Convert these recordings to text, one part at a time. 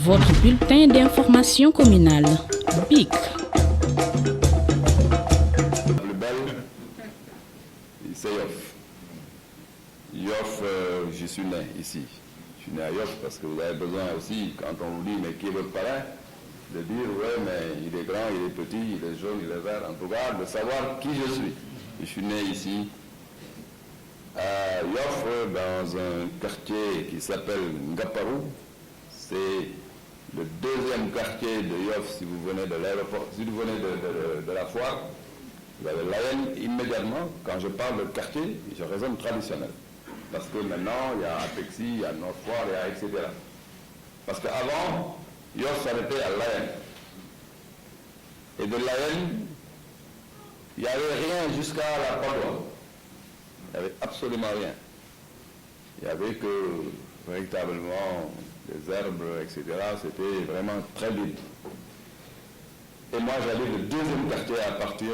Votre bulletin d'information communale. BIC. Le bel, c'est Yoff. Yoff, je suis né ici. Je suis né à Yoff parce que vous avez besoin aussi, quand on vous dit, mais qui est votre parrain, de dire, ouais, mais il est grand, il est petit, il est jaune, il est vert, en tout cas, de savoir qui je suis. Je suis né ici, à Yoff, dans un quartier qui s'appelle Ngaparou. C'est le deuxième quartier de Yoff si vous venez de l'aéroport, si vous venez de la foire. Vous avez l'AN immédiatement. Quand je parle de quartier, je raisonne traditionnel. Parce que maintenant, il y a Apexi, il y a Nord-Foire, il y a etc. Parce qu'avant, Yoff s'arrêtait à l'AN. Et de l'AN, il n'y avait rien jusqu'à la Padoie. Il n'y avait absolument rien. Il n'y avait que véritablement des herbes, etc. C'était vraiment très vide. Et moi, j'avais le deuxième quartier à partir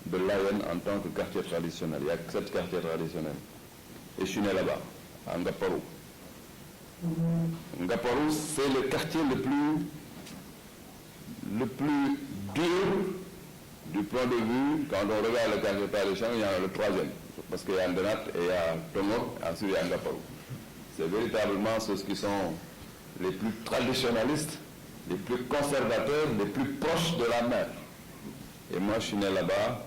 de l'AN en tant que quartier traditionnel. Il y a 7 quartiers traditionnels. Et je suis né là-bas, à Ngaparou. Ngaparou, c'est le quartier le plus dur du point de vue, quand on regarde le quartier traditionnel, il y en a le troisième. Parce qu'il y a Andenat et il y a Tongo, et ensuite il y a Ngaparou. C'est véritablement ceux qui sont les plus traditionnalistes, les plus conservateurs, les plus proches de la mer. Et moi, je suis né là-bas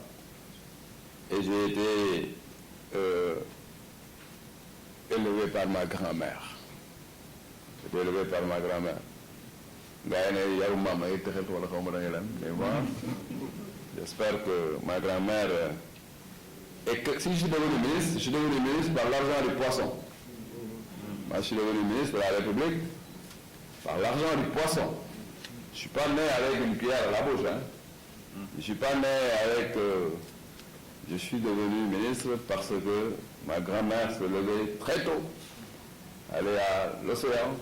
et j'ai été élevé par ma grand-mère. J'étais élevé par ma grand-mère. Mais moi, j'espère que ma grand-mère... Et que si je suis devenu ministre par l'argent du poisson. Moi, je suis devenu ministre de la République par l'argent du poisson. Je ne suis pas né avec une cuillère à la bouche. Hein. Je ne suis pas né avec... je suis devenu ministre parce que ma grand-mère se levait très tôt, allait à l'océan,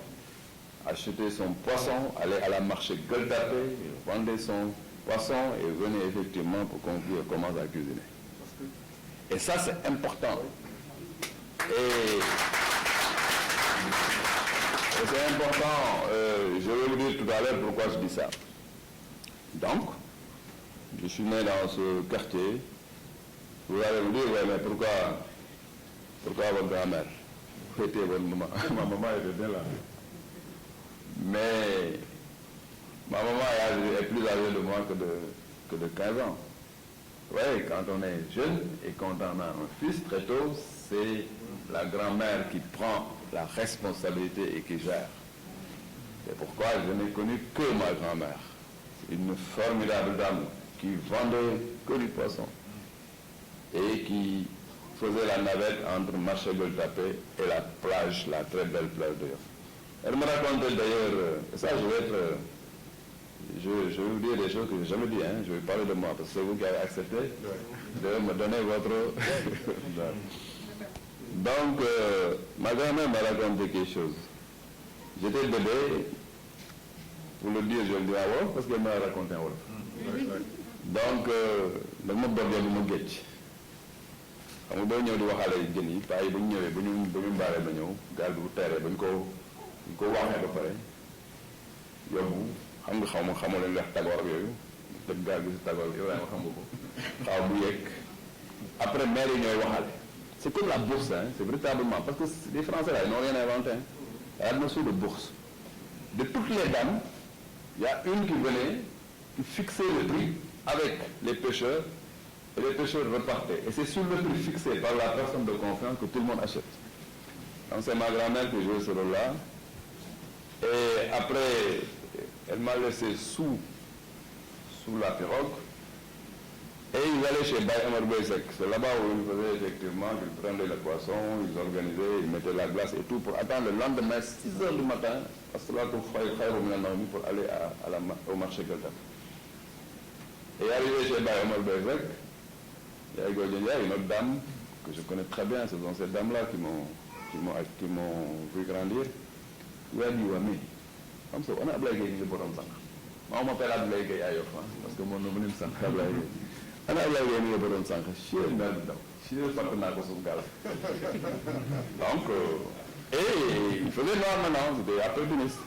acheter son poisson, allait à la marché Gueule Tapée, vendait son poisson et venait effectivement pour conclure commencer à cuisiner. Et ça, c'est important. Et c'est important, je vais vous dire tout à l'heure pourquoi je dis ça. Donc, je suis né dans ce quartier. Vous allez me dire, ouais, mais pourquoi votre grand-mère? Où était votre maman? Ma maman était bien là. Mais ma maman est plus âgée de moi que de 15 ans. Oui, quand on est jeune et quand on a un fils très tôt, c'est la grand-mère qui prend la responsabilité et qui gère. C'est pourquoi je n'ai connu que ma grand-mère. Une formidable dame qui vendait que du poisson et qui faisait la navette entre marché Gueule Tapée et la plage, la très belle plage de Yoff. Elle me racontait d'ailleurs, ça je vais être... Je vais vous dire des choses que je n'ai jamais dit, hein. Je vais parler de moi, parce que c'est vous qui avez accepté de me donner votre... Donc, ma grand-mère m'a raconté quelque chose. J'étais bébé, pour le dire, je le dis à Wolof, parce qu'elle m'a raconté à Wolof. Donc, je me suis dit, xam nga boo ñëw di waxaale jën yi paa yi bu ñu ñëwee bu ñu mbaaree ba ñëw gaal bi bu teeree ba ñu ko waxee ba pare yóbbu xam nga xamoo leen wax tagoor ak yooyu tëb gaal bi si tagoor bi yow yaa nga xam nga ko xaw bu yegg après maire yi ñooy waxaale c'est comme la bourse hein, c'est véritablement parce que les Français là ils n'ont rien inventé hein. La notion de bourse de toutes les dames il y a une qui venait qui fixait le prix avec les pêcheurs et les pêcheurs repartaient. Et c'est sur le prix fixé par la personne de confiance que tout le monde achète. Donc c'est ma grand-mère qui jouait ce rôle-là. Et après, elle m'a laissé sous la pirogue. Et ils allaient chez Baye Omar Boysek. C'est là-bas où ils faisaient effectivement, ils prenaient le poisson, ils organisaient, ils mettaient la glace et tout pour attendre le lendemain, 6 h du matin, parce que là, pour aller au marché Gueule-Tapée. Et arrivé chez Baye Omar Boysek, il y a une autre dame que je connais très bien, ce sont ces dames-là qui m'ont vu grandir. Il a dit, ouais, mais, comme ça, on a blagué les borom sang. Moi, on m'appelle Ablaye Gueye à Yoff, parce que mon nom est sang, Ablaye Gueye. On a blagué les borom sang, chier le mal dedans, chier le partenaire de son gars. Donc, et il faisait noir maintenant, c'était après ministre.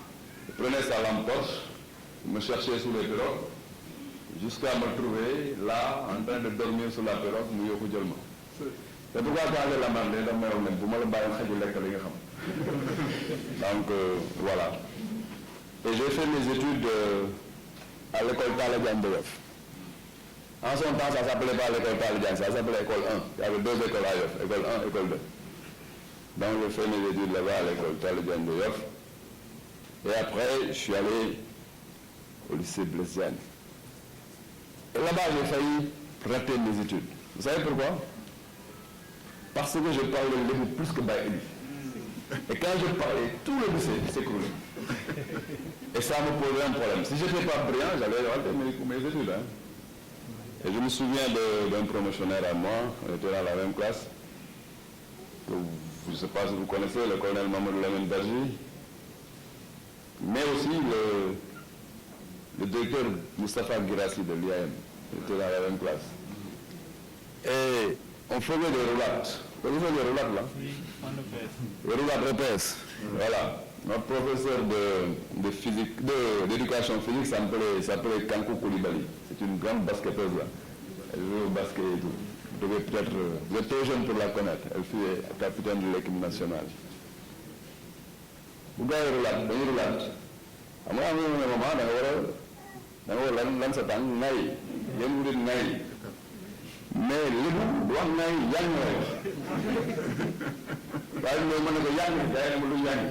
prenait sa lampe torche, me cherchait sous les pirogues, jusqu'à me trouver là, en train de dormir sur la pirogue, mu yóbbu jël ma. C'est pourquoi quand j'ai la marre, dañ may wax ne bu ma la bàyyi xaju lekk li nga xam. Donc voilà. Et j'ai fait mes études à l'école Talla Diagne de Yoff. En son temps, ça ne s'appelait pas l'école Talla Diagne, ça s'appelait école 1. Il y avait 2 écoles à Yoff, école 1, école 2. Donc j'ai fait mes études là-bas à l'école Talla Diagne de Yoff. Et après, je suis allé au lycée Blaise Diagne. Et là-bas, j'ai failli rater mes études. Vous savez pourquoi? Parce que je parlais le mot plus que Baïli. Et quand je parlais, tout le lycée s'écroulait. Et ça me posait un problème. Si je n'étais pas brillant, j'allais rater mes études. Hein. Et je me souviens d'un promotionnaire à moi, on était dans la même classe. Je ne sais pas si vous connaissez le colonel Mamadou Lamine Badji, mais aussi le directeur Moustapha Guirassi de l'IAM, il était dans la même classe. Et on faisait des roulades. Vous faisiez des roulades là? Oui, on le fait. Les roulades EPS. Voilà. Notre professeur de physique, d'éducation physique s'appelait Kankou Koulibaly. C'est une grande basketteuse là. Elle joue au basket et tout. Vous devez peut-être, vous êtes trop jeune pour la connaître. Elle fut capitaine de l'équipe nationale. Vous gagnez roulade, dañuy roulade. Xam nga am na moment da nga war a lan sa tànk ngay yéen mu dit ngay mais léegi du wax ngay yàgg na rek waaye loolu mën na ko yàgg day am lu yàgg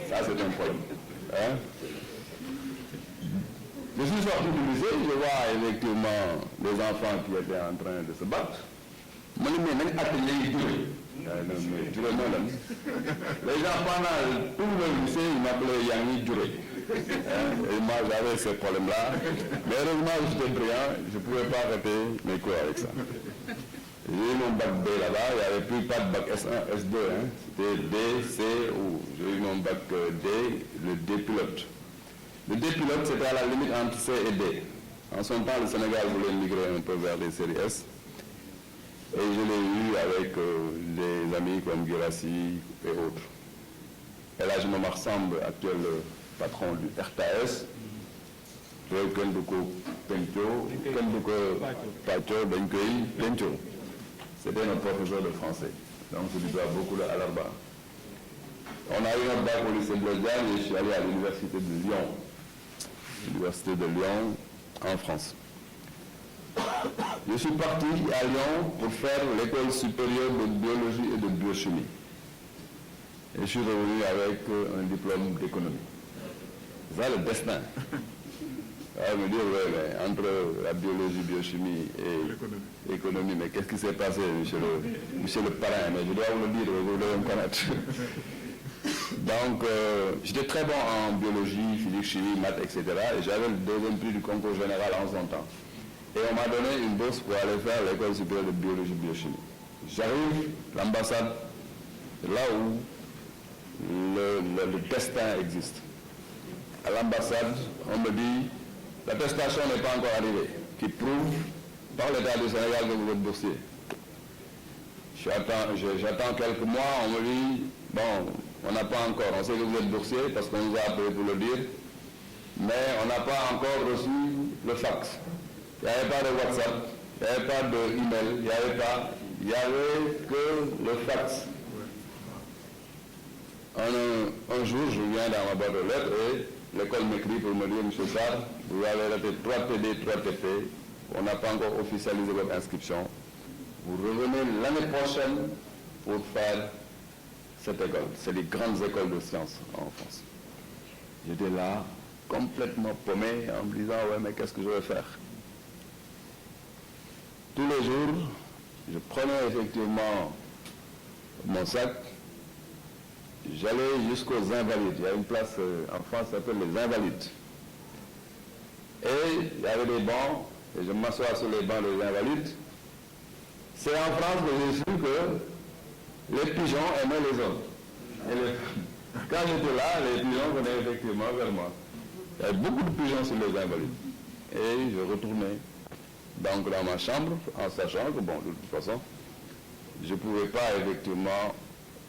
ça c'est un problème hein. Je suis sorti du lycée, je vois effectivement des enfants qui étaient en train de se battre. Ma ne mais nañ attelé yi Djuré mooy lan les gens pendant tout le lycée ils m'appelaient yaa ngi Djuré. Et moi j'avais ce problème là mais heureusement j'étais brillant, je ne pouvais pas arrêter mes cours avec ça. J'ai eu mon bac B là-bas, il n'y avait plus pas de bac S1, S2, hein. C'était D, C ou j'ai eu mon bac D, le D pilote. Le D pilote c'était à la limite entre C et D. En son temps le Sénégal voulait migrer un peu vers les séries S. Et je l'ai eu avec des amis comme Guirassi et autres. Et là, je me ressemble actuel patron du RTAS. C'était notre professeur de français. Donc, je lui dois beaucoup à l'Arba. On a eu un bac au lycée Blaise Diagne et je suis allé à l'université de Lyon. L'université de Lyon, en France. Je suis parti à Lyon pour faire l'école supérieure de biologie et de biochimie. Et je suis revenu avec un diplôme d'économie. C'est ça le destin. On me dit, ouais, mais entre la biologie, biochimie et l'économie, mais qu'est-ce qui s'est passé, monsieur le parrain? Mais je dois vous le dire, vous devez me connaître. Donc, j'étais très bon en biologie, physique, chimie, maths, etc. Et j'avais le deuxième prix du concours général en son temps. Et on m'a donné une bourse pour aller faire l'école supérieure de biologie et biochimie. J'arrive, l'ambassade, là où le destin existe. À l'ambassade, on me dit, l'attestation n'est pas encore arrivée, qui prouve par l'État du Sénégal que vous êtes boursier. J'attends quelques mois, on me dit, bon, on n'a pas encore, on sait que vous êtes boursier parce qu'on nous a appelé pour le dire, mais on n'a pas encore reçu le fax. Il n'y avait pas de WhatsApp, il n'y avait pas d'email, il n'y avait que le fax. Un jour, je viens dans ma boîte aux lettres et l'école m'écrit pour me dire, M. Sarr, vous avez raté 3 TD, 3 TP, on n'a pas encore officialisé votre inscription. Vous revenez l'année prochaine pour faire cette école. C'est les grandes écoles de sciences en France. J'étais là, complètement paumé, en me disant, ouais, mais qu'est-ce que je vais faire? Tous les jours, je prenais effectivement mon sac, j'allais jusqu'aux Invalides. Il y a une place en France qui s'appelle les Invalides. Et il y avait des bancs, et je m'assois sur les bancs des Invalides. C'est en France que j'ai su que les pigeons aimaient les hommes. Et quand j'étais là, les pigeons venaient effectivement vers moi. Il y avait beaucoup de pigeons sur les Invalides. Et je retournais donc dans ma chambre, en sachant que, bon, de toute façon, je ne pouvais pas effectivement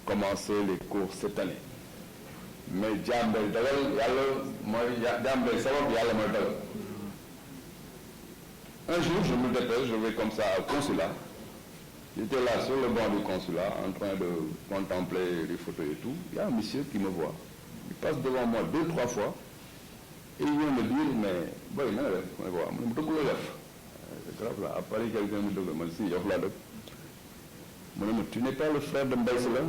commencer les cours cette année. mais jàmbel dagal yàlla mooy jàmbel sabab yàlla mooy dagal. Un jour je me dépêche, je vais comme ça au consulat. J'étais là sur le banc du consulat en train de contempler les photos et tout. Il y a un monsieur qui me voit. Il passe devant moi 2-3 fois et il vient me dire mais boy na nga def ma ne ko waaw mu ne ma dëgg la def c'est grave là à Paris quelqu'un me dëgg man si yow laa dëgg mu ne ma tu n'es pas le frère de Mbaye Sylla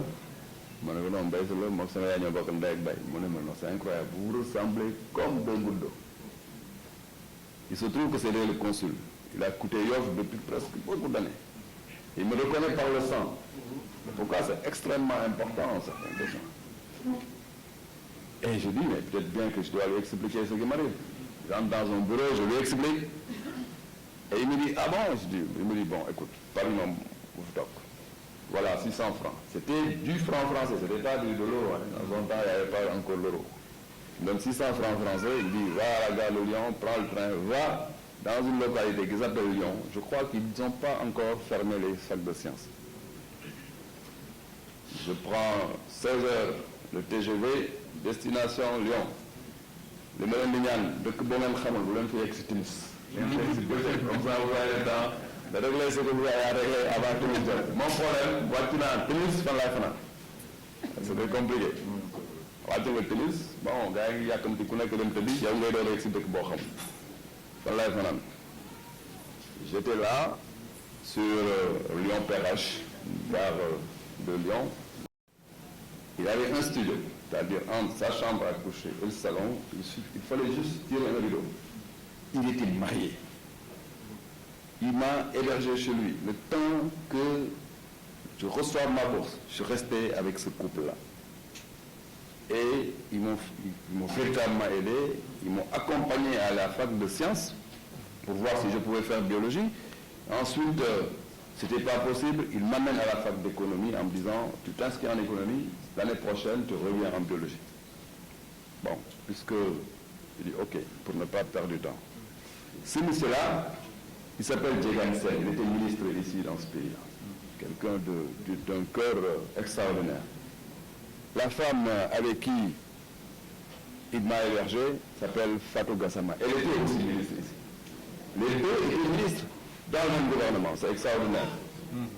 ma ne ko non Mbaye Sylla moom sama yaay ñoo bokk ndey ak baay mu ne ma non c'est incroyable vous vous ressemblez comme deux gouttes d'eau. Il se trouve que c'était le consul. Il a coûté Yoff depuis presque beaucoup d'années. Il me reconnaît par le sang. Pourquoi c'est extrêmement important, certaines questions. Et je dis, mais peut-être bien que je dois lui expliquer ce qui m'arrive. J'entre dans un bureau, je lui explique. Et il me dit, ah bon? Il me dit, bon, écoute, parle-moi, voilà, 600 francs. C'était du franc français, c'était pas de l'euro. Hein. Dans un temps, il n'y avait pas encore l'euro. Donc 600 francs français, il dit, va à la gare de Lyon, prends le train, va dans une localité qui s'appelle Lyon. Je crois qu'ils n'ont pas encore fermé les facs de sciences. Je prends 16 heures le TGV, destination Lyon. Le Mélène Lignan, de Kibongen Khamel, vous l'avez fait ex-timis. Comme ça, vous avez le temps de régler ce que vous avez à régler avant tout le temps. Mon problème, voici un tennis, fin la fin. C'était compliqué. wàcce nga tennis bon gars yi yàkkamti ku nekk dem tëddi yow ngay doon rek si dëkk boo xam fan laay fanaan. J'étais là sur Lyon PRH, gare de Lyon. Il avait un studio, c'est-à-dire entre sa chambre à coucher et le salon, il fallait juste tirer un rideau. Il était marié. Il m'a hébergé chez lui. Le temps que je reçoive ma bourse, je restais avec ce couple-là. Et ils m'ont véritablement aidé, ils m'ont accompagné à la fac de sciences pour voir si je pouvais faire biologie. Ensuite, c'était pas possible, ils m'amènent à la fac d'économie en me disant, tu t'inscris en économie, l'année prochaine, tu reviens en biologie. Bon, puisque, je dis, ok, pour ne pas perdre du temps. Ce monsieur-là, il s'appelle Djegan Sen, il était ministre ici dans ce pays-là. Quelqu'un d'un cœur extraordinaire. La femme avec qui il m'a hébergé s'appelle Fatou Gassama. Elle était aussi ministre ici. Les deux étaient ministres dans le même gouvernement. C'est extraordinaire.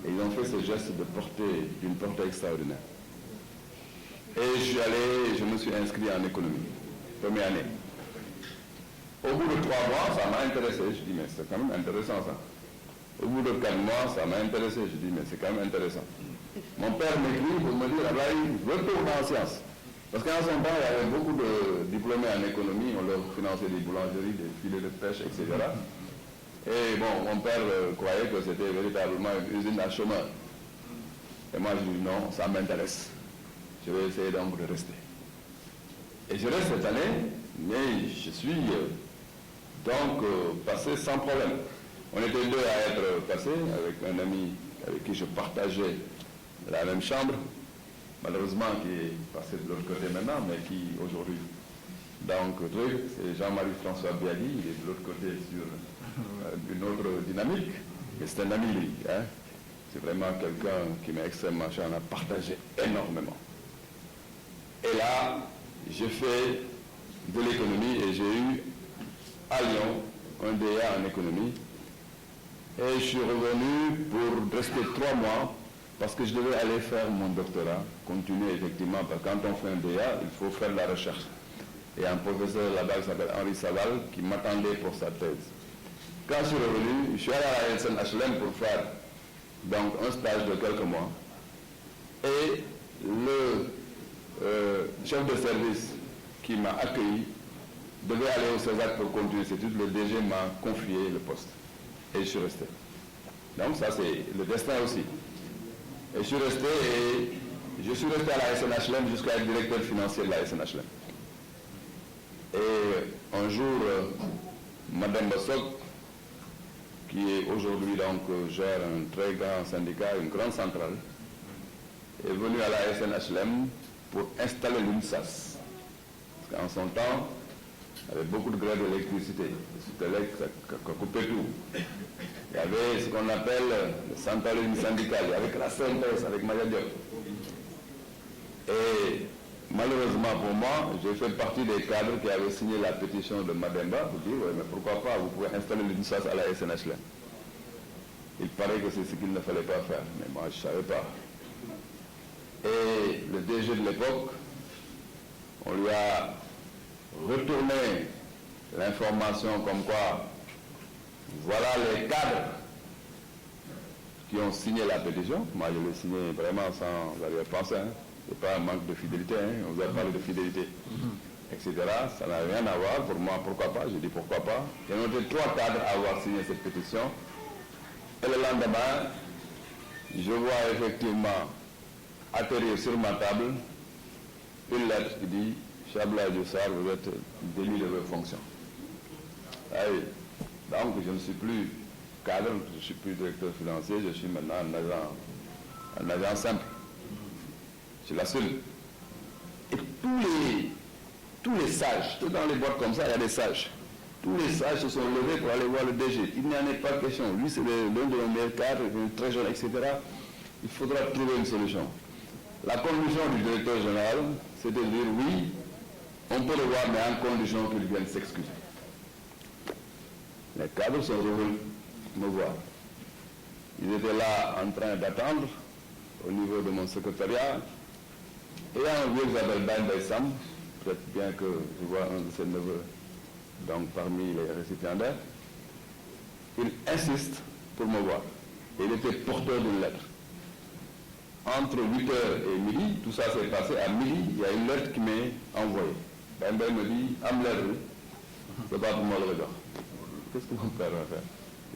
Et ils ont fait ce geste d'une portée extraordinaire. Et je me suis inscrit en économie, première année. Au bout de 3 mois, ça m'a intéressé. Je dis, mais c'est quand même intéressant ça. Au bout de 4 mois, ça m'a intéressé. Je dis, mais c'est quand même intéressant. Mon père m'écrit pour me dire, retourne en sciences. Parce qu'en son temps, il y avait beaucoup de diplômés en économie, on leur finançait des boulangeries, des filets de pêche, etc. Et bon, mon père croyait que c'était véritablement une usine à chômeurs. Et moi, je dis non, ça m'intéresse. Je vais essayer donc de rester. Et je reste cette année, mais je suis donc passé sans problème. On était deux à être passés avec un ami avec qui je partageais la même chambre, malheureusement qui est passé de l'autre côté maintenant, mais qui aujourd'hui, donc c'est Jean-Marie François Bialy, il est de l'autre côté sur une autre dynamique, mais c'est un ami lui, hein? C'est vraiment quelqu'un qui m'est extrêmement cher, on a partagé énormément. Et là, j'ai fait de l'économie et j'ai eu à Lyon un DEA en économie. Et je suis revenu pour rester 3 mois parce que je devais aller faire mon doctorat, continuer effectivement, parce que quand on fait un DEA, il faut faire de la recherche. Et un professeur là-bas qui s'appelle Henri Saval qui m'attendait pour sa thèse. Quand je suis revenu, je suis allé à la SNHLM pour faire donc un stage de quelques mois. Et le chef de service qui m'a accueilli devait aller au César pour continuer ses études. Le DG m'a confié le poste. Et je suis resté. Donc ça c'est le destin aussi. Et je suis resté à la SNHLM jusqu'à être directeur financier de la SNHLM. Et un jour, Madame Bassok, qui est aujourd'hui donc gère un très grand syndicat, une grande centrale, est venue à la SNHLM pour installer l'UNSAS. Parce qu'en son temps, il y avait beaucoup de grèves d'électricité. Ça coupait tout. Il y avait ce qu'on appelle le centralisme syndical, avec la CNPS, avec Maya Diop. Et malheureusement pour moi, j'ai fait partie des cadres qui avaient signé la pétition de Mademba pour dire, oui, mais pourquoi pas, vous pouvez installer le SAS à la SNHLM. Il paraît que c'est ce qu'il ne fallait pas faire, mais moi je ne savais pas. Et le DG de l'époque, on lui a retourné l'information comme quoi, voilà les cadres qui ont signé la pétition. Moi je l'ai signé vraiment sans arrière-pensée, hein. C'est pas un manque de fidélité, hein. On vous a parlé de fidélité, etc. Ça n'a rien à voir. Pour moi, pourquoi pas? J'ai dit pourquoi pas. Il y a noté 3 cadres à avoir signé cette pétition. Et le lendemain, je vois effectivement atterrir sur ma table une lettre qui dit « Chabla Diossar, vous êtes démis de vos fonctions. » Donc, je ne suis plus cadre, je ne suis plus directeur financier, je suis maintenant un agent simple. Je l'assume. Et tous les sages, dans les boîtes comme ça, il y a des sages. Tous les sages se sont levés pour aller voir le DG. Il n'y en a pas question. Lui, c'est l'un de nos meilleurs cadres, très jeune, etc. Il faudra trouver une solution. La conclusion du directeur général, c'est de dire oui, on peut le voir, mais en condition qu'il vienne s'excuser. Les cadres sont revenus me voir. Ils étaient là en train d'attendre au niveau de mon secrétariat. Et il y a un vieux qui s'appelle Dan Baissam, peut-être bien que je vois un de ses neveux donc parmi les récipiendaires. Il insiste pour me voir. Il était porteur d'une lettre. Entre 8h et midi, tout ça s'est passé. À midi, il y a une lettre qui m'est envoyée. Dan Baissam me dit, am lettre, c'est pas pour moi le regard. Qu'est-ce que mon père va faire?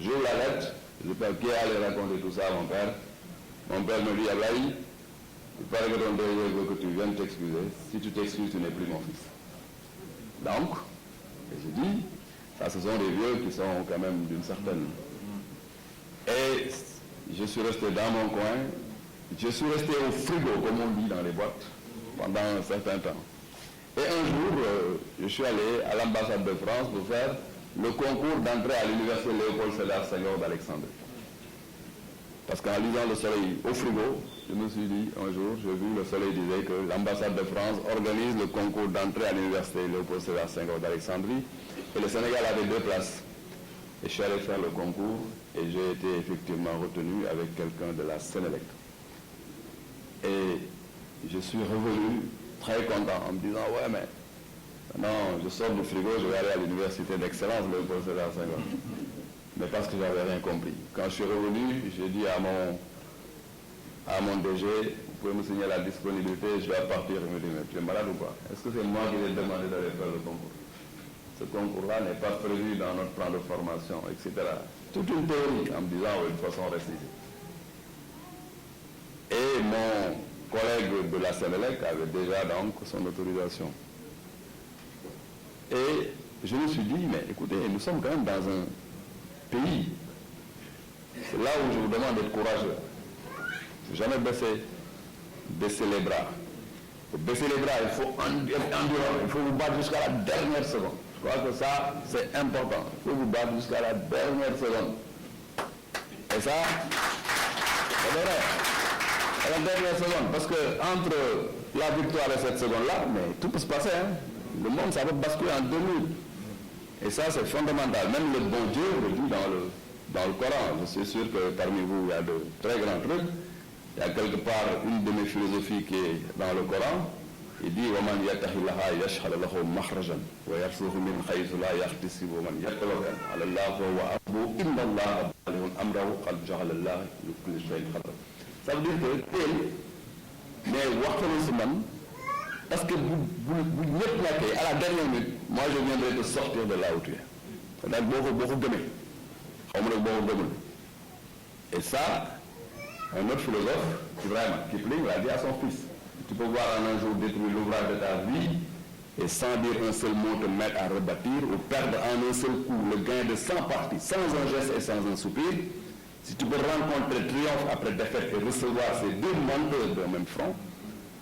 J'ouvre la lettre, je ne sais pas qui allait raconter tout ça à mon père. Mon père me dit, Ablaï, il paraît que ton DG veut que tu viennes t'excuser. Si tu t'excuses, tu n'es plus mon fils. Donc, et je dis, ça ce sont des vieux qui sont quand même d'une certaine... Et je suis resté dans mon coin, je suis resté au frigo, comme on dit dans les boîtes, pendant un certain temps. Et un jour, je suis allé à l'ambassade de France pour faire le concours d'entrée à l'université Léopold Sédar Senghor d'Alexandrie. Parce qu'en lisant le soleil au frigo, je me suis dit, un jour, j'ai vu le soleil disait que l'ambassade de France organise le concours d'entrée à l'université Léopold Sédar Senghor d'Alexandrie, et le Sénégal avait 2 places. Et je suis allé faire le concours, et j'ai été effectivement retenu avec quelqu'un de la Sénélec. Et je suis revenu très content en me disant, ouais, mais maintenant je sors du frigo, je vais aller à l'université d'excellence Léopold Sédar Senghor. Mais parce que je n'avais rien compris. Quand je suis revenu, j'ai dit à mon DG, vous pouvez me signer la disponibilité, je vais partir. Il me dit, mais tu es malade ou quoi? Est-ce que c'est moi qui ai demandé d'aller faire le concours? Ce concours-là n'est pas prévu dans notre plan de formation, etc. Toute une théorie en me disant, oui, de toute façon, reste ici. Et mon collègue de la Sénélec avait déjà donc son autorisation. Et je me suis dit, mais écoutez, nous sommes quand même dans un pays. C'est là où je vous demande d'être courageux. Il ne faut jamais baisser les bras. Il faut baisser les bras, il faut endurer, il faut vous battre jusqu'à la dernière seconde. Je crois que ça, c'est important. Il faut vous battre jusqu'à la dernière seconde. Et ça, c'est vrai. À la dernière seconde, parce que entre la victoire et cette seconde-là, mais tout peut se passer. Hein. Le monde, ça va basculer en 2 minutes. Et ça, c'est fondamental. Même le bon Dieu le dit dans le Coran. Je suis sûr que parmi vous, il y a de très grands trucs. Il y a quelque part une de mes philosophies qui est dans le Coran. Il dit وَمَنْ يَتَّقِ اللَّهَ يَجْعَلْ لَهُ مَخْرَجًا وَيَرْزُقْهُ مِنْ حَيْثُ لَا يَحْتَسِبُ وَمَنْ يَتَوَكَّلْ عَلَى اللَّهِ فَهُوَ حَسْبُهُ إِنَّ اللَّهَ بَالِغُ أَمْرَهُ قَدْ جَعَلَ اللَّهُ لِكُلِّ شَيْءٍ قَدْرًا. Ça veut dire que teel mais waxtaan si man parce que bu ñëpp nekkee à la dernière minute moi je viendrai te sortir de là où tu es. C'est-à-dire boo ko gëmee xaw ma nag boo ko gëmul. Et ça un autre philosophe Ibrahima Kipling l'a dit à son fils. Tu peux voir en un jour détruire l'ouvrage de ta vie et sans dire un seul mot te mettre à rebâtir ou perdre en un seul coup le gain de 100 parties, sans un geste et sans un soupir. Si tu peux rencontrer triomphe après défaite et recevoir ces 2 menteurs d'un même front,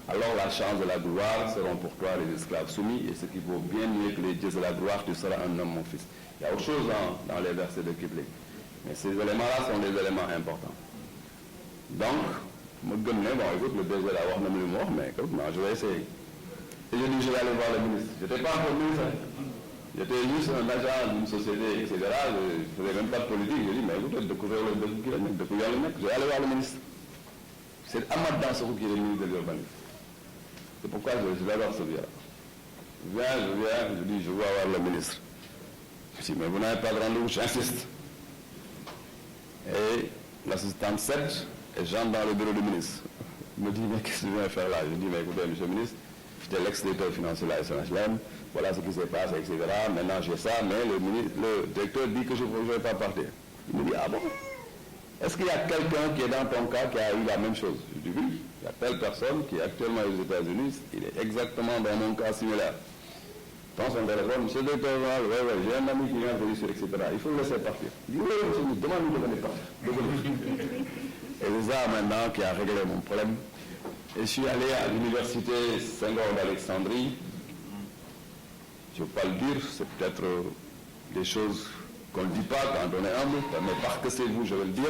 alors la chance et la gloire seront pour toi les esclaves soumis, et ce qui vaut bien mieux que les dieux de la gloire, tu seras un homme, mon fils. Il y a autre chose dans les versets de Kipling. Mais ces éléments-là sont des éléments importants. Donc, bon, écoute, le DG là, mais écoute, non, je vais essayer. Et je dis, je vais aller voir le ministre. Je n'étais pas encore ministre. J'étais juste un agent d'une société, etc. Je ne faisais même pas de politique. Je dis, mais écoutez, découvrir le mec, je vais aller voir le ministre. C'est Ahmad Dansokho qui est le ministre de l'urbanisme. C'est pourquoi je vais voir ce gars. Je viens, je dis, je veux voir le ministre. Je dis, mais vous n'avez pas de rendez-vous, j'insiste. Et l'assistante 7, et j'entre dans le bureau du ministre. Il me dit, mais qu'est-ce que tu viens faire là? Je dis, mais écoutez, monsieur le ministre, j'étais l'ex-directeur financier de la SNHLM, voilà ce qui se passe, etc. Maintenant j'ai ça, mais le directeur dit que je ne vais pas partir. Il me dit, ah bon? Est-ce qu'il y a quelqu'un qui est dans ton cas qui a eu la même chose? Je dis, oui, il y a telle personne qui est actuellement aux États-Unis, il est exactement dans mon cas similaire. Prends son téléphone, monsieur le directeur, j'ai un ami qui vient de ici, etc. Il faut le laisser partir. Il dit, oui, monsieur, demande-lui de venir partir. Et c'est ça maintenant qui a réglé mon problème. Et je suis allé à l'université Senghor d'Alexandrie. Je ne veux pas le dire, c'est peut-être des choses qu'on ne dit pas quand on est humble, mais parce que c'est vous, je vais le dire.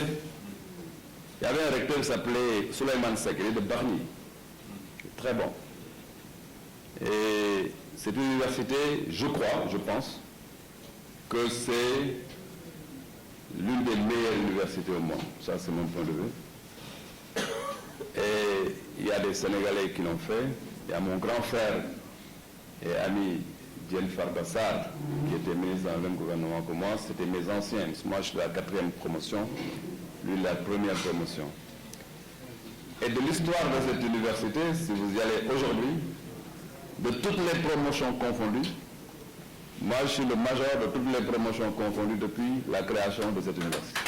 Il y avait un recteur qui s'appelait Souleymane Seck, il est de Bargny. Très bon. Et cette université, je crois, je pense, que c'est l'une des meilleures universités au monde. Ça, c'est mon point de vue. Et il y a des Sénégalais qui l'ont fait. Il y a mon grand frère et ami Diène Farbassar, qui était ministre dans le même gouvernement que moi. C'était mes anciens. Moi, je suis la 4e promotion, lui la 1re promotion. Et de l'histoire de cette université, si vous y allez aujourd'hui, de toutes les promotions confondues, moi, je suis le major de toutes les promotions confondues depuis la création de cette université.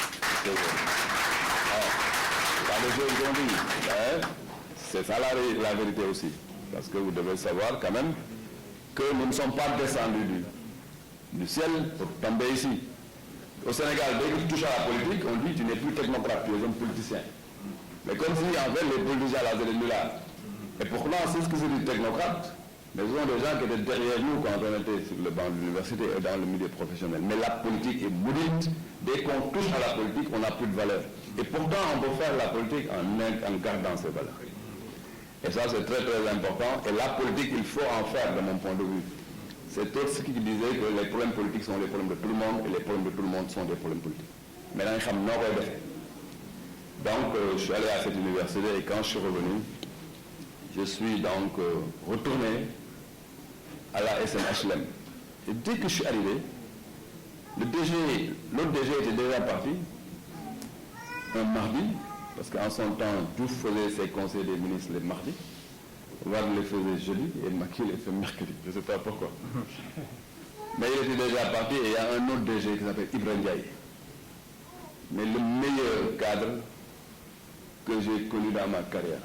Pas de choses qu'on dit. C'est ça la vérité aussi. Parce que vous devez savoir quand même que nous ne sommes pas descendus du ciel pour tomber ici. Au Sénégal, dès que tu touches à la politique, on dit tu n'es plus technocrate, tu es un politicien. Mais comme si en fait les politiciens là, c'est là. Et pourtant, c'est ce que c'est du technocrate. Mais ce sont des gens qui étaient derrière nous quand on était sur le banc de l'université et dans le milieu professionnel. Mais la politique est maudite. Dès qu'on touche à la politique, on n'a plus de valeur. Et pourtant, on peut faire la politique en gardant ses valeurs. Et ça, c'est très très important. Et la politique, il faut en faire, de mon point de vue. C'est tout ce qui disait que les problèmes politiques sont les problèmes de tout le monde et les problèmes de tout le monde sont des problèmes politiques. Maintenant, donc, je suis allé à cette université et quand je suis revenu, je suis donc retourné à la SNHLM. Et dès que je suis arrivé, l'autre DG était déjà parti, un mardi, parce qu'en son temps, Diouf faisait ses conseils des ministres les mardis, Wade les faisait jeudi et Macky les fait mercredi. Je ne sais pas pourquoi. Mais il était déjà parti et il y a un autre DG qui s'appelle Ibrahim Ndiaye. Mais le meilleur cadre que j'ai connu dans ma carrière.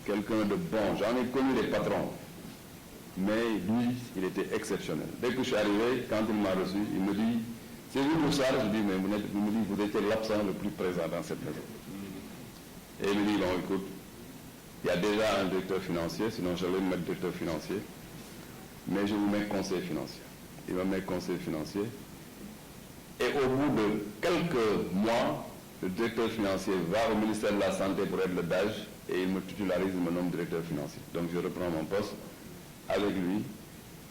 Quelqu'un de bon. J'en ai connu des patrons. Mais lui, il était exceptionnel. Dès que je suis arrivé, quand il m'a reçu, il me dit, c'est vous tout ça? Je dis, mais vous étiez l'absent le plus présent dans cette maison. Et il me dit, non, écoute, il y a déjà un directeur financier, sinon j'allais me mettre directeur financier, mais je vous mets conseiller financier. Il me met conseiller financier. Et au bout de quelques mois, le directeur financier va au ministère de la Santé pour être le DAGE et il me titularise, il me nomme directeur financier. Donc je reprends mon poste avec lui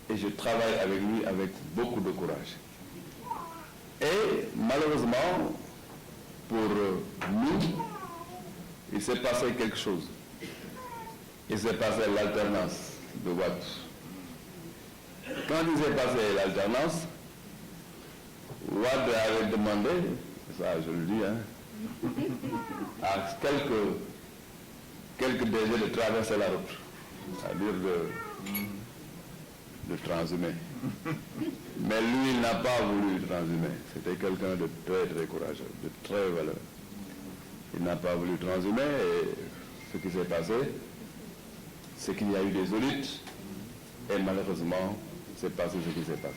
et je travaille avec lui avec beaucoup de courage. Et malheureusement, pour nous, il s'est passé quelque chose. Il s'est passé l'alternance de Wade. Quand il s'est passé l'alternance, Wade avait demandé, ça je le dis, à quelques DG de traverser la route, c'est-à-dire de transhumer. Mais lui, il n'a pas voulu transhumer. C'était quelqu'un de très très courageux, de très valeureux. Il n'a pas voulu transhumer et ce qui s'est passé, c'est qu'il y a eu des audits et malheureusement, c'est passé ce qui s'est passé.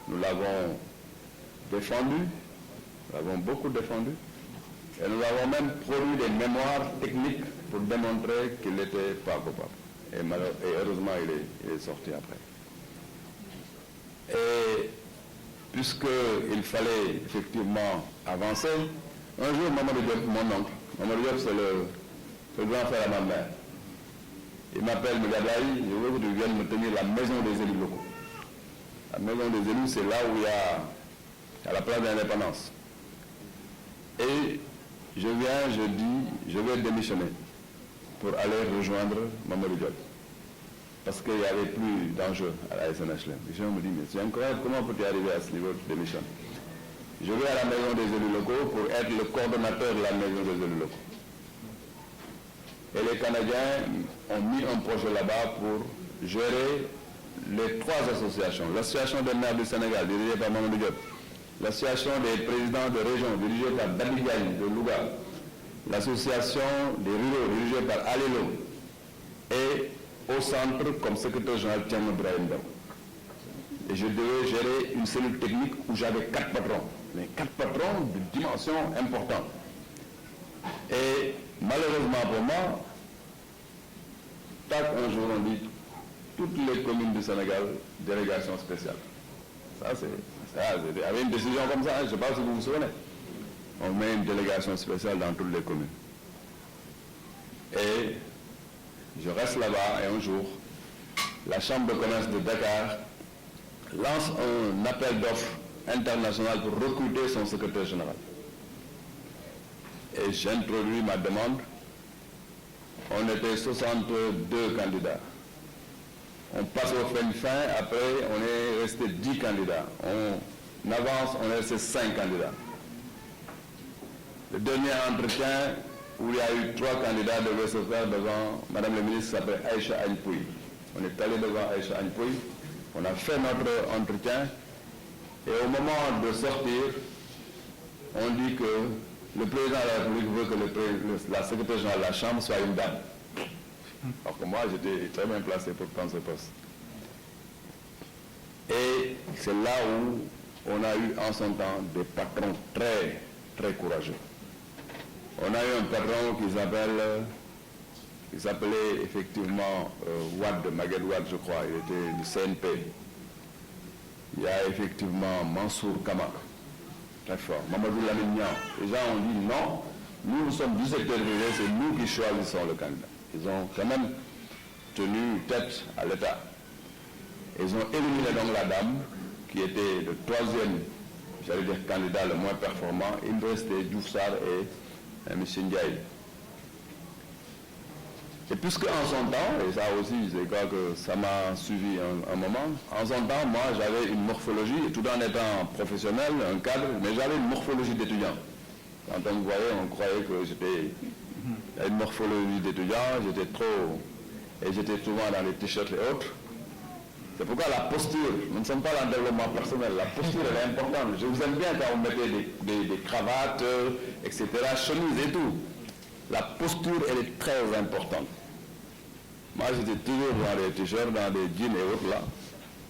Nous l'avons défendu, nous l'avons beaucoup défendu et nous avons même produit des mémoires techniques pour démontrer qu'il n'était pas coupable. Et heureusement, il est sorti après. Et puisqu'il fallait effectivement avancer, un jour, Mamadou Diop, mon oncle, Mamadou Diop, c'est le grand frère à ma mère. Il m'appelle Mugablaï, je veux que tu viennes me tenir la maison des élus locaux. La maison des élus, c'est là où il y a la place de l'indépendance. Et je viens, je dis, je vais démissionner pour aller rejoindre Mamadou Diop. Parce qu'il n'y avait plus d'enjeu à la SNHLM. Les gens me disent, mais c'est incroyable, comment peux-tu arriver à ce niveau de démission? Je vais à la maison des élus locaux pour être le coordonnateur de la maison des élus locaux. Et les Canadiens ont mis un projet là-bas pour gérer les trois associations. L'association des maires du Sénégal, dirigée par Mamadou Diop. L'association des présidents de région, dirigée par David Gagne de Louga. L'association des ruraux, dirigée par Alélo. Et au centre, comme secrétaire général, Tiam Ibrahim. Et je devais gérer une cellule technique où j'avais 4 patrons. Mais 4 patrons de dimension importante. Et malheureusement pour moi, un jour on dit toutes les communes du Sénégal, délégation spéciale. Ça, il y avait une décision comme ça, je ne sais pas si vous vous souvenez. On met une délégation spéciale dans toutes les communes. Et je reste là-bas et un jour, la Chambre de commerce de Dakar lance un appel d'offres international pour recruter son secrétaire général. Et j'introduis ma demande. On était 62 candidats. On passe au fin, après on est resté 10 candidats. On avance, on est resté 5 candidats. Le dernier entretien où il y a eu 3 candidats devait se faire devant Madame la ministre, s'appelle Aïcha Agnpoui. On est allé devant Aïcha Agnpoui, on a fait notre entretien et au moment de sortir, on dit que le président de la République veut que la secrétaire générale de la Chambre soit une dame. Alors que moi, j'étais très bien placé pour prendre ce poste. Et c'est là où on a eu en son temps des patrons très, très courageux. On a eu un patron qui s'appelait effectivement Wad, Magued Wad, je crois, il était du CNP. Il y a effectivement Mansour Kama, très fort, Mamadou Lamine Niang. Les gens ont dit non, nous sommes du secteur privé, c'est nous qui choisissons le candidat. Ils ont quand même tenu tête à l'État. Ils ont éliminé donc la dame qui était le 3e, j'allais dire, candidat le moins performant. Il restait Diouf Sarr et M. Ndiaye. Et puisque en son temps, et ça aussi, je crois que ça m'a suivi un moment, en son temps, moi j'avais une morphologie, tout en étant professionnel, un cadre, mais j'avais une morphologie d'étudiant. Quand on me voyait, on croyait que j'étais une morphologie d'étudiant, j'étais souvent dans les t-shirts et autres. C'est pourquoi la posture, nous ne sommes pas dans le développement personnel, la posture elle est importante. Je vous aime bien quand vous mettez des cravates, etc., chemises et tout. La posture, elle est très importante. Moi, j'étais toujours dans des t-shirts, dans des jeans et autres là.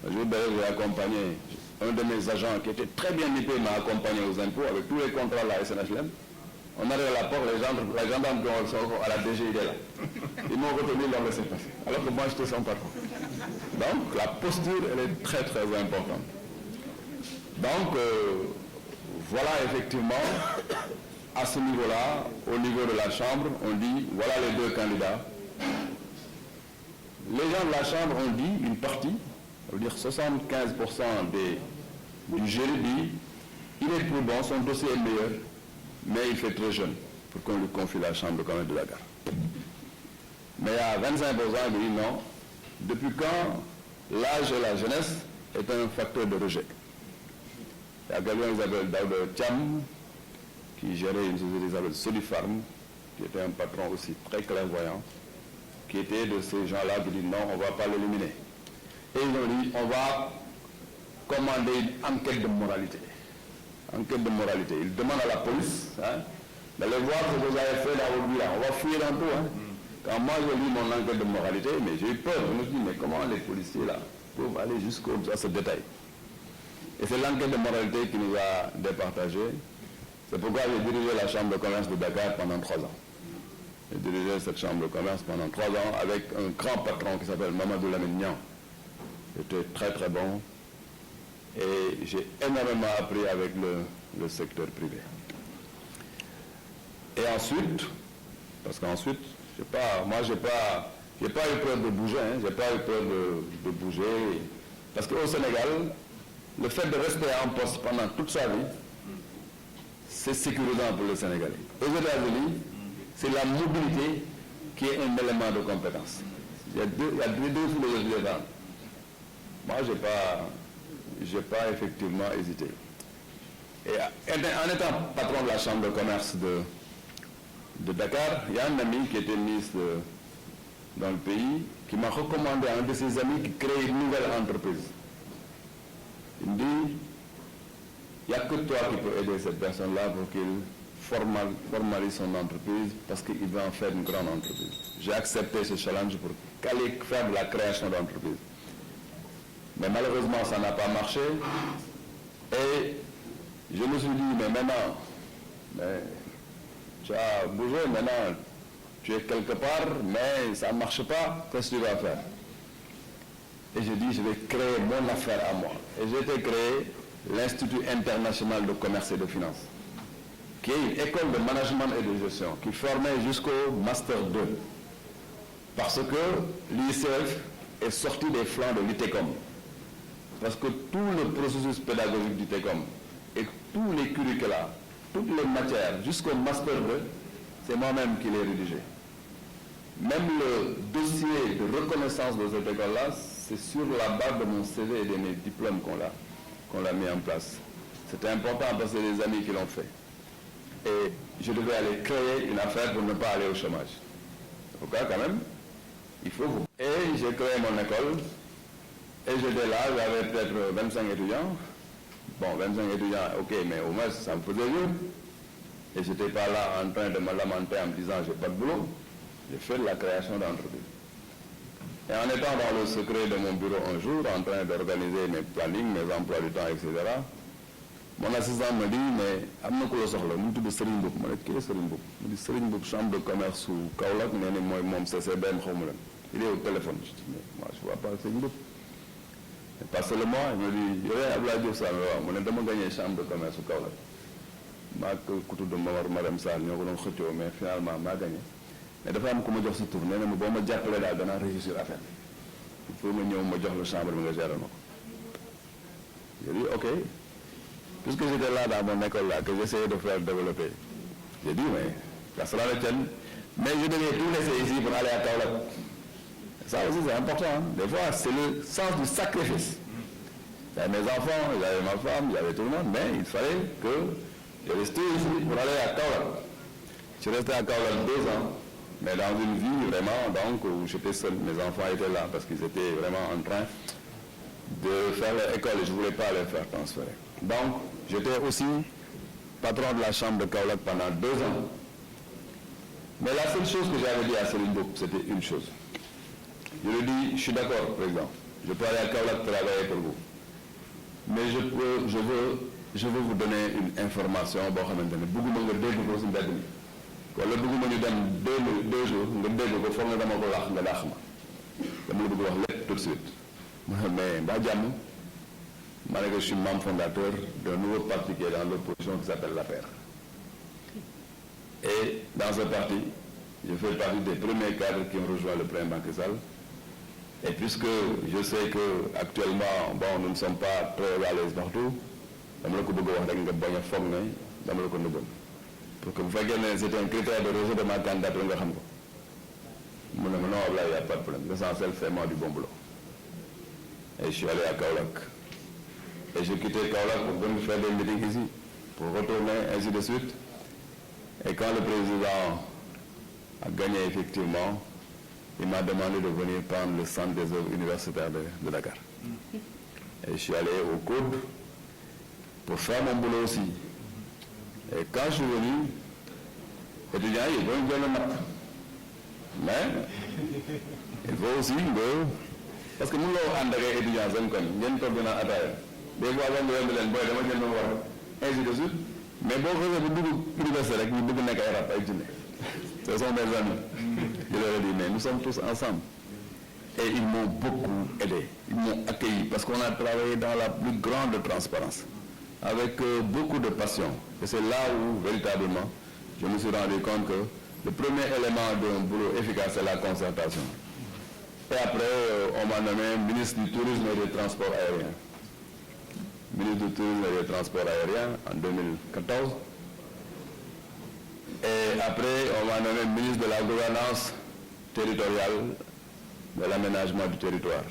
Un jour d'ailleurs, j'ai accompagné un de mes agents qui était très bien nippé, m'a accompagné aux impôts avec tous les contrats de la SNHLM. On arrive à la porte, les gendarmes qui sont à la DG, il est là. Ils m'ont retenu, ils l'ont laissé passer. Alors que moi, j'étais sans patron. Donc, la posture, elle est très, très importante. Donc, voilà effectivement, à ce niveau-là, au niveau de la Chambre, on dit, voilà les 2 candidats. Les gens de la Chambre ont dit, une partie, ça veut dire 75% du jury dit, il est plus bon, son dossier est meilleur, mais il fait très jeune pour qu'on lui confie la Chambre de commerce de Dakar. Mais il y a 25% qui disent non. Depuis quand l'âge et la jeunesse est un facteur de rejet? Il y a quelqu'un qui s'appelle Daoud Thiam, qui gérait une société qui s'appelle Solifarm, qui était un patron aussi très clairvoyant, qui était de ces gens-là qui disent non, on ne va pas l'éliminer. Et ils ont dit, on va commander une enquête de moralité. Enquête de moralité. Ils demandent à la police d'aller voir ce que vous avez fait dans votre vie là. On va fouiller dans tout. Quand moi je lis mon enquête de moralité, mais j'ai eu peur. Je me suis dit, mais comment les policiers là peuvent aller jusqu'à ce détail? Et c'est l'enquête de moralité qui nous a départagés. C'est pourquoi j'ai dirigé la Chambre de commerce de Dakar pendant 3 ans. J'ai dirigé cette Chambre de commerce pendant 3 ans avec un grand patron qui s'appelle Mamadou Lamine Niang. C'était très très bon. Et j'ai énormément appris avec le secteur privé. Et ensuite, parce qu'ensuite, moi j'ai pas j'ai pas eu peur de bouger, hein, j'ai pas eu peur de bouger. Parce qu'au Sénégal, le fait de rester en poste pendant toute sa vie, c'est sécurisant pour le Sénégalais. Aux États-Unis, c'est la mobilité qui est un élément de compétence. Il y a deux philosophies là-dedans. Moi, j'ai pas effectivement hésité. Et en étant patron de la Chambre de commerce de Dakar, il y a un ami qui était ministre dans le pays qui m'a recommandé à un de ses amis qui crée une nouvelle entreprise. Il me dit, il n'y a que toi qui peux aider cette personne-là pour qu'il formalise son entreprise parce qu'il va en faire une grande entreprise. J'ai accepté ce challenge pour faire de la création d'entreprise. Mais malheureusement, ça n'a pas marché. Et je me suis dit, mais maintenant, tu as bougé, maintenant, tu es quelque part, mais ça ne marche pas, qu'est-ce que tu vas faire? Et j'ai dit, je vais créer mon affaire à moi. Et j'ai été créé l'Institut international de commerce et de finance, qui est une école de management et de gestion, qui formait jusqu'au Master 2. Parce que l'ICF est sorti des flancs de l'ITECOM. Parce que tout le processus pédagogique d'ITECOM et tous les curricula, toutes les matières, jusqu'au Master 2, c'est moi-même qui l'ai rédigé. Même le dossier de reconnaissance de cette école-là, c'est sur la base de mon CV et de mes diplômes qu'on l'a mis en place. C'était important parce que c'est des amis qui l'ont fait. Et je devais aller créer une affaire pour ne pas aller au chômage. Pourquoi quand même? Il faut vous. Et j'ai créé mon école. Et j'étais là, j'avais peut-être 25 étudiants. Bon, 25 étudiants, ok, mais au moins ça me faisait mieux. Et je n'étais pas là en train de me lamenter en me disant j'ai pas de boulot. J'ai fait de la création d'entreprise. Et en étant dans le secret de mon bureau un jour, en train d'organiser mes plannings, mes emplois du temps, etc., mon assistant me dit, mais am na ko la soxla mu tudd Serigne Mboup ma ne kii Serigne Mboup mu di Serigne Mboup chambre de commerce su Kaolack nee na mooy moom CCBM xaw ma leen il est au téléphone. Je dis, mais moi je ne vois pas Serigne Mboup. Et parce que moi il me dit yow yaa Abdoulaye Diouf Sall waaw mu ne dama gagné chambre de commerce su Kaolack maa ko ku tudd Momar Marème Sall ñoo ko doon xëccoo mais finalement maa gagné. Mais dafa am ku ma jox sa tur nee na ma boo ma jàppalee daal danaa réussir affaire il faut nga ñëw ma jox la chambre bi nga gérer ma ko. J'ai dit ok, puisque j'étais là dans mon école là que j'essayais de faire développer. J'ai dit mais ça sera le tienne. Mais je devais tout laisser ici pour aller à Kaolack. Ça aussi c'est important. Hein? Des fois c'est le sens du sacrifice. J'avais mes enfants, j'avais ma femme, j'avais tout le monde, mais il fallait que je reste ici pour aller à Kaolack. Je suis resté à Kaolack 2 ans. Mais dans une vie vraiment donc où j'étais seul, mes enfants étaient là parce qu'ils étaient vraiment en train de faire leur école et je ne voulais pas les faire transférer. Donc j'étais aussi patron de la chambre de Kaolack pendant 2 ans. Mais la seule chose que j'avais dit à Serigne Mboup, c'était une chose. Je lui ai dit, je suis d'accord, président, je peux aller à Kaolack travailler pour vous. Mais je veux vous donner une information boo xamante ne bëgguma nga dégg ko ci mbedd mi. wala bëgguma ñu dem 2 jours nga dégg ko foog nga dama ko laax nga daax ma dama la bëgg wax lépp tout de suite mais mbaa jàmm ma ne que je suis membre fondateur d'un nouveau parti qui est dans l'opposition qui s'appelle l'APR. Et dans ce parti je fais partie des premiers cadres qui ont rejoint le président Macky Sall. Et puisque je sais que actuellement bon nous ne sommes pas très à l'aise partout dama la ko bëgg wax rek nga bañ a foog ne dama la ko nëbboon. Pour que vous voyez que c'est un critère de rejet de ma candidature nga xam ko mu ne ma non Ablaye y a pas de problème l'essentiel c'est moi du bon boulot. Et je suis allé à Kaolack et j'ai quitté Kaolack pour venir faire des meetings ici pour retourner ainsi de suite. Et quand le président a gagné effectivement il m'a demandé de venir prendre le centre des œuvres universitaires de Dakar. Et je suis allé au COUD pour faire mon boulot aussi. Et quand je suis venu, étudiants yi doon jël mat mais il faut aussi parce que mun loo ànd ak ay étudiants seen koñ ngeen toog dina ataaya des fois ba nga leen booy dama jël ma war ainsi de suite mais boo xasee bu dugg université rek ñu bëgg nekk ay rap ay jinne ce sont mes amis je leur ai dit mais nous sommes tous ensemble et ils m'ont beaucoup aidé ils m'ont accueilli parce qu'on a travaillé dans la plus grande transparence avec beaucoup de passion. Et c'est là où, véritablement, je me suis rendu compte que le premier élément d'un boulot efficace, c'est la concertation. Et après, on m'a nommé ministre du Tourisme et des Transports aériens. Ministre du Tourisme et des Transports aériens en 2014. Et après, on m'a nommé ministre de la Gouvernance territoriale, de l'aménagement du territoire.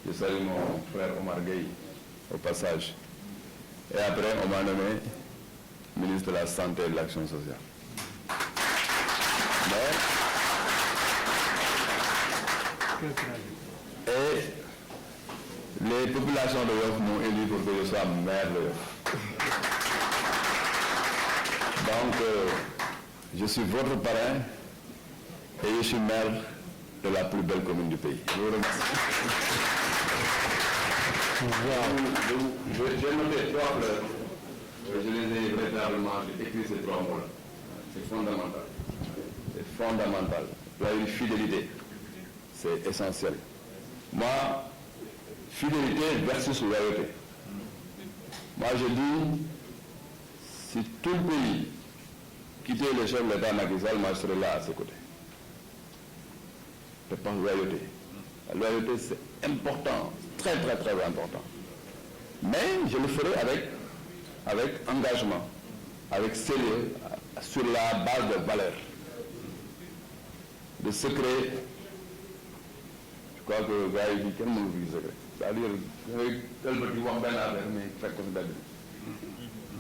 Je salue mon frère Omar Gueye au passage. Et après, on m'a nommé ministre de la Santé et de l'Action sociale. Et les populations de Yoff m'ont élu pour que je sois maire de Yoff. Donc, je suis votre parrain et je suis maire de la plus belle commune du pays. Je vous remercie. J'ai noté 3 fleurs. Je les ai véritablement écrit ces 3 mots-là. C'est fondamental. C'est fondamental. Là, une fidélité. C'est essentiel. Moi, fidélité versus loyauté. Moi, je dis, si tout le pays quittait le chef de l'État Macky Sall, moi, je serais là à ses côtés. Je pense loyauté. La loyauté, c'est important, très, très, très important. Mais je le ferai avec engagement, avec sérieux, sur la base de valeurs, de secret. Je crois que le gars, il dit, quel mot du secret? C'est-à-dire, tel petit wax ben affaire, mais faites comme ça.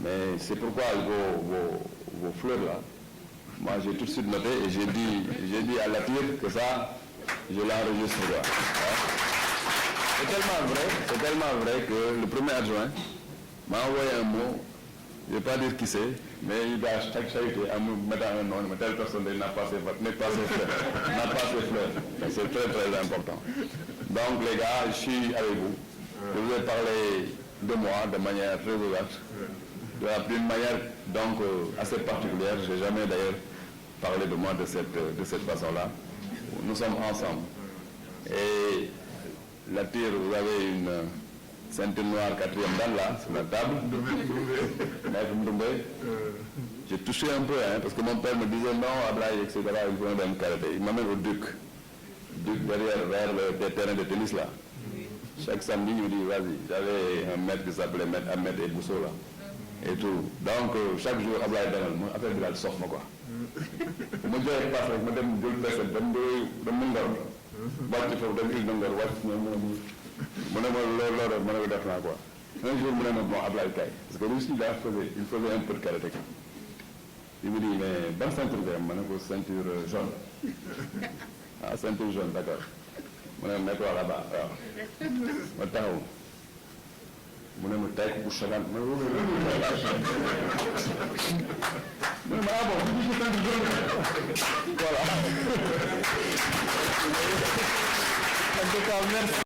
Mais c'est pourquoi vos fleurs là, moi j'ai tout de suite noté et j'ai dit à la tire que ça, je l'enregistre. C'est tellement vrai que le premier adjoint m'a envoyé un mot, je ne vais pas dire qui c'est, mais il doit chaque charité en me mettant un nom, mais telle personne n'a pas ses fleurs. C'est très très important. Donc les gars, je suis avec vous. Je vous ai parlé de moi de manière très ouverte, d'une manière donc assez particulière. Je n'ai jamais d'ailleurs parlé de moi de cette façon-là. Nous sommes ensemble. Et la tire, vous avez une ceinture noire 4e dan là, sur la table. J'ai touché un peu, hein, parce que mon père me disait non, Abraï, etc. Il faut un karaté. Il m'amène au Duc derrière, vers les terrains de tennis là. Chaque samedi, il me dit, vas-y. J'avais un maître qui s'appelait Maître Ahmed et Bousso là. Et tout. Donc, chaque jour, Abraï Danal, moi, affaire de la soif, moi quoi. Je me dis, je passe, je me dis, je me dis, wàcc foofu dem il dongal wàcc ñoom mu ne ma loolu ma ne ko def naa quoi un jour mu ne ma bon Ablaye Kaye parce que Russie il faisait un peu de karaté il me dit mais ban ceinture nga am ma ne ko ceinture jaune ah ceinture jaune d'accord mu ne ma mets-toi là-bas waaw ma taxaw mu ne ma tey bu chagan ma mu ne ma ah bon voilà. En tout cas, merci.